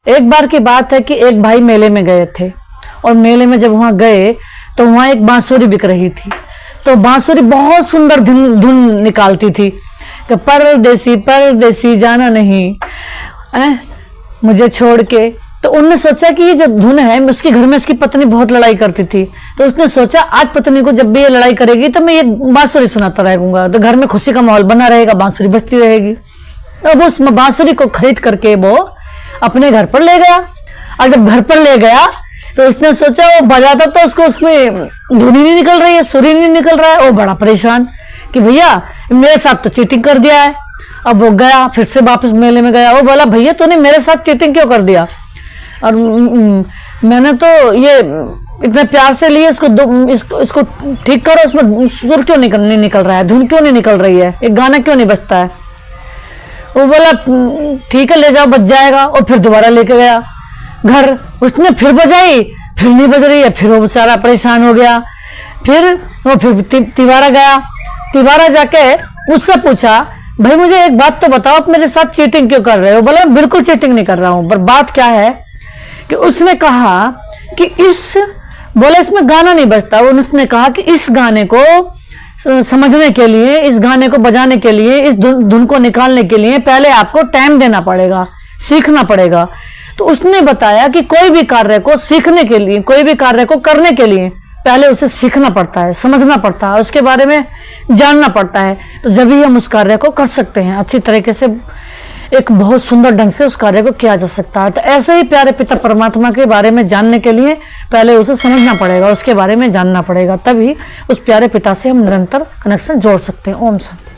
एक बार की बात है कि एक भाई मेले में गए थे और मेले में जब वहां गए तो वहां एक बांसुरी बिक रही थी। तो बांसुरी बहुत सुंदर धुन धुन निकालती थी कि परदेसी परदेसी जाना नहीं मुझे छोड़ के। तो उनने सोचा कि ये जो धुन है, उसके घर में उसकी पत्नी बहुत लड़ाई करती थी, तो उसने सोचा आज पत्नी को जब भी ये लड़ाई करेगी तो मैं ये बांसुरी सुनाता रहूंगा, तो घर में खुशी का माहौल बना रहेगा, बांसुरी बजती रहेगी। अब उस बांसुरी को खरीद करके वो अपने घर पर ले गया। और जब घर पर ले गया तो उसने सोचा वो बजाता तो उसको उसमें धुन ही नहीं निकल रही है, सुर ही नहीं निकल रहा है। वो बड़ा परेशान कि भैया मेरे साथ तो चीटिंग कर दिया है। अब वो गया, फिर से वापस मेले में गया। वो बोला भैया तूने मेरे साथ चीटिंग क्यों कर दिया? और मैंने तो ये इतने प्यार से लिए इसको ठीक करो, उसमें सुर क्यों नहीं निकल रहा है, धुन क्यों नहीं निकल रही है, एक गाना क्यों नहीं बजता है? वो बोला ठीक है ले जाओ, बज जाएगा। और फिर दोबारा लेके गया घर, उसने फिर बजाई, फिर नहीं बज रही है। फिर वो बेचारा परेशान हो गया। फिर तिवारा गया। तिवारा जाके उससे पूछा भाई मुझे एक बात तो बताओ, आप मेरे साथ चीटिंग क्यों कर रहे हो? बोला बिल्कुल चीटिंग नहीं कर रहा हूं, पर बात क्या है कि उसने कहा कि इसमें गाना नहीं बजता। उसने कहा कि इस गाने को समझने के लिए, इस गाने को बजाने के लिए, इस धुन को निकालने के लिए पहले आपको टाइम देना पड़ेगा, सीखना पड़ेगा। तो उसने बताया कि कोई भी कार्य को सीखने के लिए, कोई भी कार्य को करने के लिए पहले उसे सीखना पड़ता है, समझना पड़ता है, उसके बारे में जानना पड़ता है, तो जब ही हम उस कार्य को कर सकते हैं अच्छी तरीके से, एक बहुत सुंदर ढंग से उस कार्य को किया जा सकता है। तो ऐसे ही प्यारे पिता परमात्मा के बारे में जानने के लिए पहले उसे समझना पड़ेगा, उसके बारे में जानना पड़ेगा, तभी उस प्यारे पिता से हम निरंतर कनेक्शन जोड़ सकते हैं। ओम शांति।